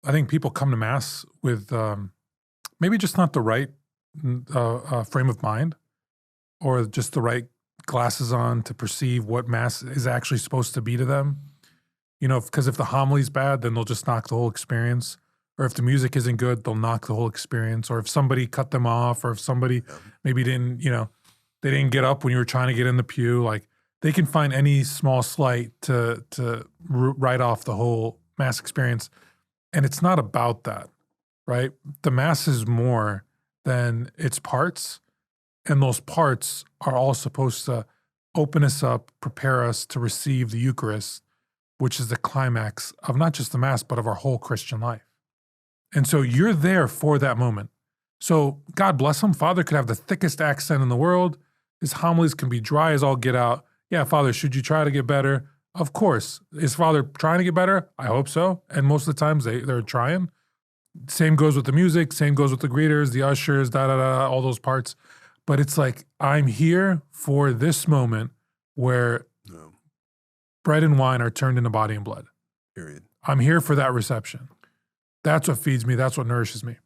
I think people come to Mass with maybe just not the right frame of mind or just the right glasses on to perceive what Mass is actually supposed to be to them. You know, because if the homily's bad, then they'll just knock the whole experience. Or if the music isn't good, they'll knock the whole experience. Or if somebody cut them off, or if somebody maybe didn't, they didn't get up when you were trying to get in the pew, like they can find any small slight to write off the whole Mass experience. And it's not about that, right? The Mass is more than its parts. And those parts are all supposed to open us up, prepare us to receive the Eucharist, which is the climax of not just the Mass, but of our whole Christian life. And so you're there for that moment. So God bless him. Father could have the thickest accent in the world. His homilies can be dry as all get out. Yeah, Father, should you try to get better? Of course. Is Father trying to get better? I hope so. And most of the times they're trying. Same goes with the music. Same goes with the greeters, the ushers, all those parts. But it's like, I'm here for this moment where bread and wine are turned into body and blood. Period. I'm here for that reception. That's what feeds me. That's what nourishes me.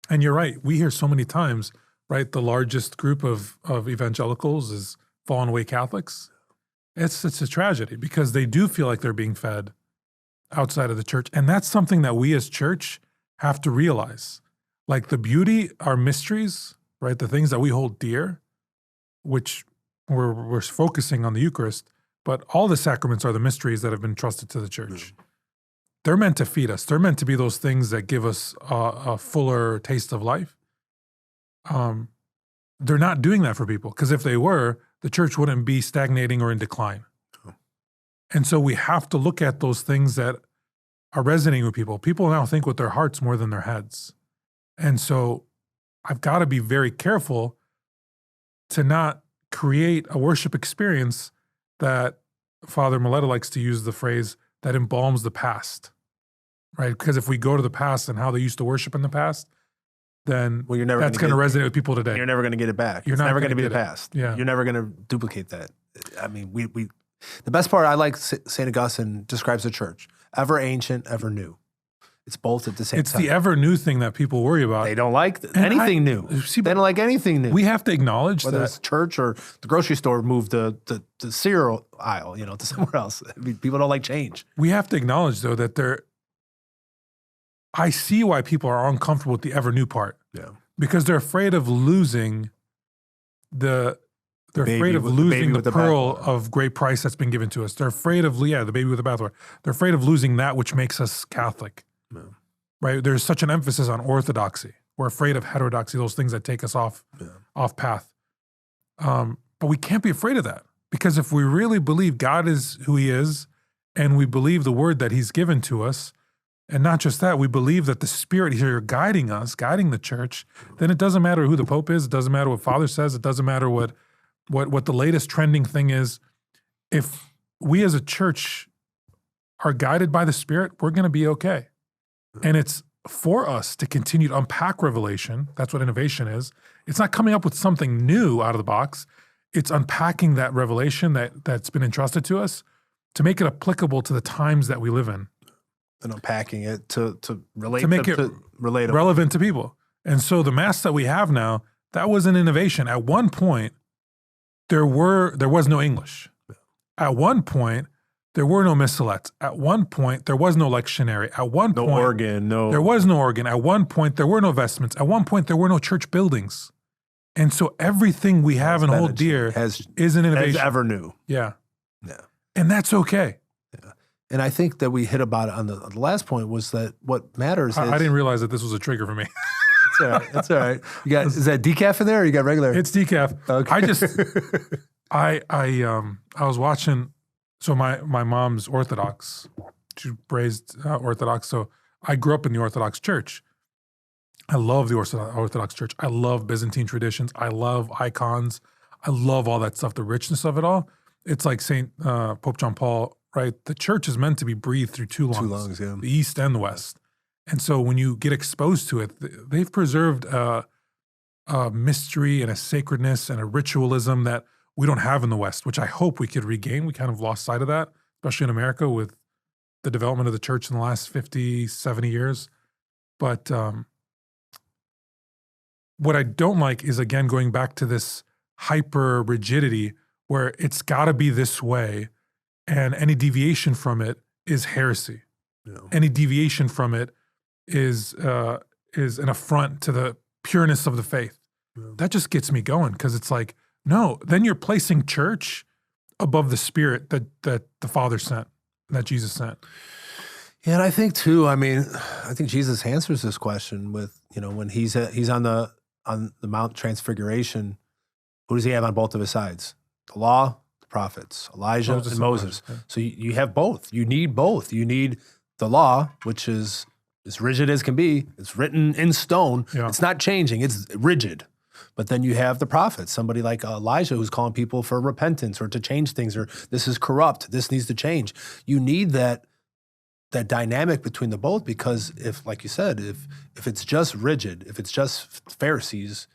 And you're right. We hear so many times, right? The largest group of evangelicals is fallen away Catholics. It's a tragedy because they do feel like they're being fed outside of the church. And that's something that we as church have to realize. Like the beauty, our mysteries, right? The things that we hold dear, which we're focusing on the Eucharist, but all the sacraments are the mysteries that have been trusted to the church. They're meant to feed us. They're meant to be those things that give us a fuller taste of life. They're not doing that for people because if they were, the church wouldn't be stagnating or in decline. And so we have to look at those things that are resonating with people. People now think with their hearts more than their heads. And so I've got to be very careful to not create a worship experience that Father Mileta likes to use the phrase that embalms the past. Right, because if we go to the past and how they used to worship in the past, then that's going to resonate with people today. You're never going to get it back. It's never going to be the past. Yeah. You're never going to duplicate that. I mean, the best part I like, St. Augustine describes the church, ever ancient, ever new. It's both at the same time. It's the ever new thing that people worry about. They don't like anything new. They don't like anything new. We have to acknowledge whether it's church or the grocery store moved the cereal aisle, to somewhere else. I mean, people don't like change. We have to acknowledge though that I see why people are uncomfortable with the ever new part. Yeah. Because they're afraid of losing the pearl of great price that's been given to us. They're afraid of the baby with the bathwater. They're afraid of losing that which makes us Catholic. Yeah. Right? There's such an emphasis on orthodoxy. We're afraid of heterodoxy, those things that take us off path. But we can't be afraid of that because if we really believe God is who he is and we believe the word that he's given to us, and not just that, we believe that the Spirit here guiding us, guiding the church, then it doesn't matter who the Pope is, it doesn't matter what Father says, it doesn't matter what the latest trending thing is. If we as a church are guided by the Spirit, we're going to be okay. And it's for us to continue to unpack revelation. That's what innovation is. It's not coming up with something new out of the box. It's unpacking that revelation that's been entrusted to us to make it applicable to the times that we live in. And unpacking it to make it relatable, relevant to people. And so the Mass that we have now, that was an innovation. At one point, there was no English. At one point, there were no missalettes. At one point, there was no lectionary. At one point, there was no organ. At one point, there were no vestments. At one point, there were no church buildings. And so everything we have and hold dear is an innovation. As ever new. Yeah. And that's okay. And I think that we hit about it on the last point was that what matters is... I didn't realize that this was a trigger for me. It's all right. It's all right. Is that decaf in there or you got regular? It's decaf. Okay. I was watching, so my mom's Orthodox. She raised Orthodox. So I grew up in the Orthodox Church. I love the Orthodox Church. I love Byzantine traditions. I love icons. I love all that stuff, the richness of it all. It's like Pope John Paul, right? The church is meant to be breathed through two lungs, the East and the West. And so when you get exposed to it, they've preserved a mystery and a sacredness and a ritualism that we don't have in the West, which I hope we could regain. We kind of lost sight of that, especially in America with the development of the church in the last 50, 70 years. But what I don't like is, again, going back to this hyper rigidity where it's got to be this way, and any deviation from it is heresy. Yeah. Any deviation from it is an affront to the pureness of the faith. Yeah. That just gets me going, because it's like, no, then you're placing church above the Spirit that the Father sent, that Jesus sent. Yeah, and I think too, I think Jesus answers this question with, when he's on the Mount Transfiguration, who does he have on both of his sides? The law, the prophets, Elijah and Moses. Yeah. So you have both. You need both. You need the law, which is as rigid as can be. It's written in stone. Yeah. It's not changing. It's rigid. But then you have the prophets, somebody like Elijah who's calling people for repentance or to change things, or this is corrupt, this needs to change. You need that dynamic between the both, because if, like you said, if it's just rigid, if it's just Pharisees,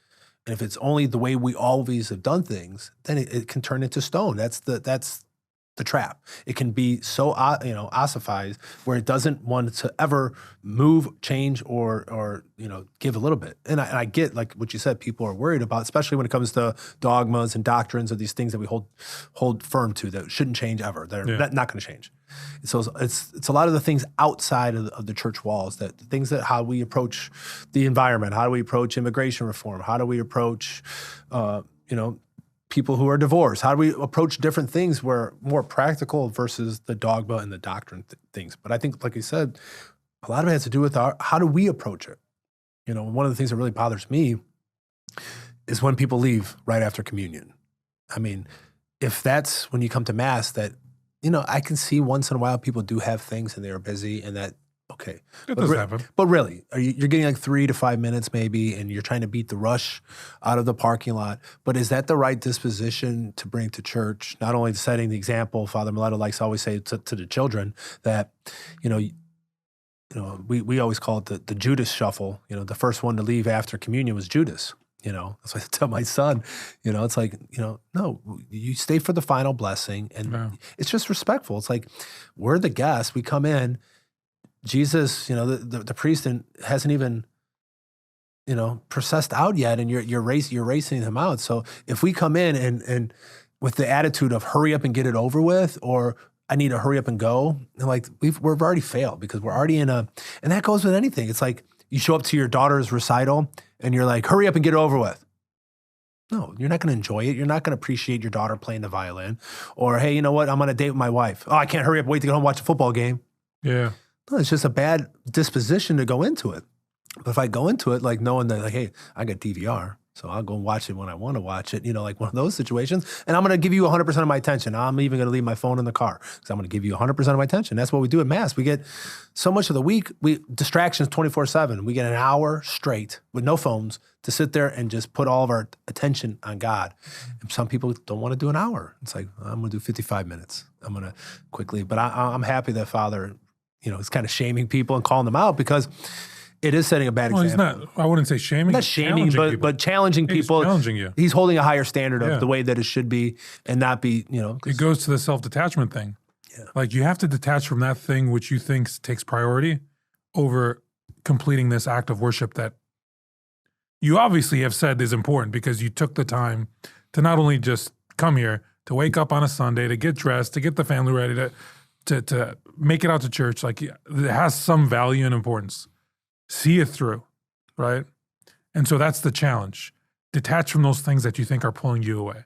and if it's only the way we always have done things, then it can turn into stone. That's the trap. It can be so ossified where it doesn't want to ever move, change, or give a little bit. And I get, like what you said, people are worried about, especially when it comes to dogmas and doctrines, or these things that we hold firm to that shouldn't change ever. They're not going to change. So it's a lot of the things outside of the church walls, that things that how we approach the environment, how do we approach immigration reform, how do we approach people who are divorced, how do we approach different things where more practical versus the dogma and the doctrine things. But I think, like you said, a lot of it has to do with how do we approach it. One of the things that really bothers me is when people leave right after communion. If that's when you come to Mass, that I can see once in a while people do have things and they're busy, and that, okay. It does happen. But really, you're getting like 3 to 5 minutes maybe, and you're trying to beat the rush out of the parking lot. But is that the right disposition to bring to church? Not only setting the example, Father Mileto likes to always say to the children that, we always call it the Judas shuffle. The first one to leave after communion was Judas. That's what I tell my son. It's like, no, you stay for the final blessing, and it's just respectful. It's like, we're the guests. We come in. Jesus, the priest hasn't even, processed out yet, and you're racing him out. So if we come in and with the attitude of hurry up and get it over with, or I need to hurry up and go, like we've already failed, because we're already and that goes with anything. It's like you show up to your daughter's recital and you're like, hurry up and get it over with. No, you're not going to enjoy it. You're not going to appreciate your daughter playing the violin. Or, hey, you know what? I'm on a date with my wife. Oh, I can't hurry up, wait to get home and watch a football game. Yeah. No, it's just a bad disposition to go into it. But if I go into it like knowing that, like, hey, I got DVR, so I'll go watch it when I want to watch it, like one of those situations, and I'm going to give you 100% of my attention. I'm even going to leave my phone in the car, because I'm going to give you 100% of my attention. That's what we do at Mass. We get so much of the week, distractions 24/7. We get an hour straight with no phones to sit there and just put all of our attention on God. And some people don't want to do an hour. It's like, I'm going to do 55 minutes. I'm going to quickly, but I'm happy that Father, is kind of shaming people and calling them out, because it is setting a bad example. He's not, I wouldn't say shaming. Not shaming, but challenging people. He's challenging you. He's holding a higher standard of the way that it should be, and not be, It goes to the self-detachment thing. Yeah. Like, you have to detach from that thing which you think takes priority over completing this act of worship that you obviously have said is important, because you took the time to not only just come here, to wake up on a Sunday, to get dressed, to get the family ready, to make it out to church. Like, it has some value and importance. See it through, right? And so that's the challenge. Detach from those things that you think are pulling you away.